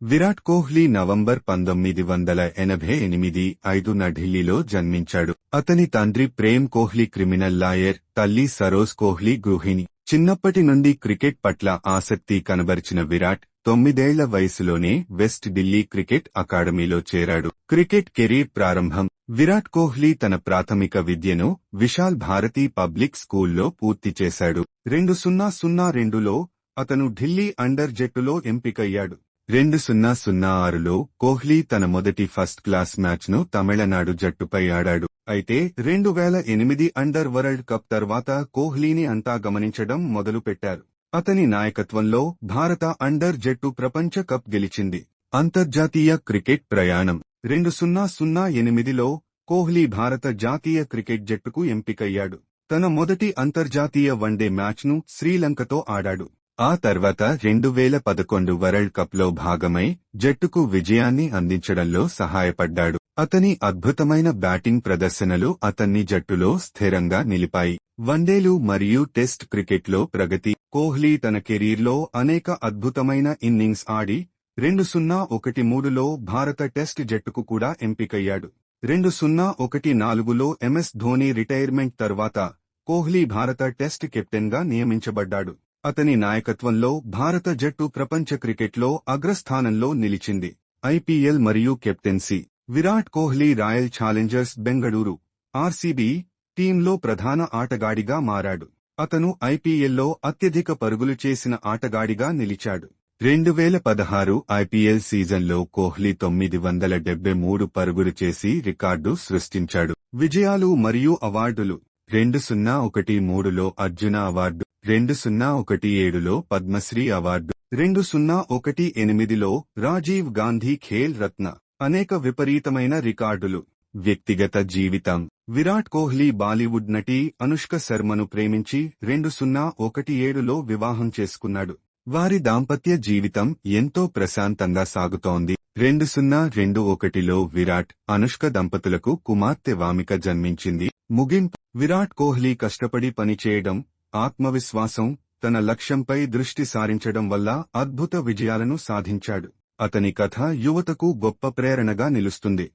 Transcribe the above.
Virat Kohli November 1988 5న ఢిల్లీలో జన్మించాడు. అతని తండ్రి ప్రేమ్ కోహ్లీ క్రిమినల్ లాయర్, తల్లి సరోజ్ కోహ్లీ గృహిణి. చిన్నప్పటి నుండి క్రికెట్ పట్ల ఆసక్తి కనబరిచిన విరాట్ 9 ఏళ్ల వయసులోనే వెస్ట్ ఢిల్లీ క్రికెట్ అకాడమీలో చేరాడు. క్రికెట్ కెరీర్ ప్రారంభం. విరాట్ కోహ్లీ తన ప్రాథమిక విద్యను విశాల్ భారతి పబ్లిక్ స్కూల్లో పూర్తి చేశాడు. 2002లో అతను ఢిల్లీ అండర్ జట్టులో ఎంపికయ్యాడు. 2006లో కోహ్లీ తన మొదటి ఫస్ట్ క్లాస్ మ్యాచ్ను తమిళనాడు జట్టుపై ఆడాడు. అయితే 2008 అండర్ వరల్డ్ కప్ తర్వాత కోహ్లీని అంతా గమనించడం మొదలుపెట్టారు. అతని నాయకత్వంలో భారత అండర్ జట్టు ప్రపంచ కప్ గెలిచింది. అంతర్జాతీయ క్రికెట్ ప్రయాణం. 2008లో కోహ్లీ భారత జాతీయ క్రికెట్ జట్టుకు ఎంపికయ్యాడు. తన మొదటి అంతర్జాతీయ వన్డే మ్యాచ్ను శ్రీలంకతో ఆడాడు. ఆ తర్వాత 2011 వరల్డ్ కప్లో భాగమై జట్టుకు విజయాన్ని అందించడంలో సహాయపడ్డాడు. అతని అద్భుతమైన బ్యాటింగ్ ప్రదర్శనలు అతన్ని జట్టులో స్థిరంగా నిలిపాయి. వన్డేలు మరియు టెస్ట్ క్రికెట్లో ప్రగతి. కోహ్లీ తన కెరీర్లో అనేక అద్భుతమైన ఇన్నింగ్స్ ఆడి 2013లో భారత టెస్ట్ జట్టుకు కూడా ఎంపికయ్యాడు. 2014లో ఎంఎస్ ధోనీ రిటైర్మెంట్ తర్వాత కోహ్లీ భారత టెస్ట్ కెప్టెన్గా నియమించబడ్డాడు. అతని నాయకత్వంలో భారత జట్టు ప్రపంచ క్రికెట్లో అగ్రస్థానంలో నిలిచింది. ఐపీఎల్ మరియు captaincy. Virat Kohli royal Challengers Bengaluru RCB టీంలో ప్రధాన ఆటగాడిగా మారాడు. అతను ఐపీఎల్లో అత్యధిక పరుగులు చేసిన ఆటగాడిగా నిలిచాడు. 2016 ఐపీఎల్ సీజన్లో కోహ్లీ 973 పరుగులు చేసి రికార్డు సృష్టించాడు. విజయాలు మరియు అవార్డులు. 2013లో అర్జున అవార్డు, 2017లో పద్మశ్రీ అవార్డు, 2018లో రాజీవ్ గాంధీ ఖేల్ రత్న. అనేక విపరీతమైన రికార్డులు. వ్యక్తిగత జీవితం. విరాట్ కోహ్లీ బాలీవుడ్ నటి అనుష్క శర్మను ప్రేమించి 2017లో వివాహం చేసుకున్నాడు. వారి దాంపత్య జీవితం ఎంతో ప్రశాంతంగా సాగుతోంది. 2021లో విరాట్, అనుష్క దంపతులకు కుమార్తె వామిక జన్మించింది. ముగింపు. విరాట్ కోహ్లీ కష్టపడి పనిచేయడం, ఆత్మవిశ్వాసం, తన లక్ష్యంపై దృష్టి సారించడం వల్ల అద్భుత విజయాలను సాధించాడు. అతని కథ యువతకు గొప్ప ప్రేరణగా నిలుస్తుంది.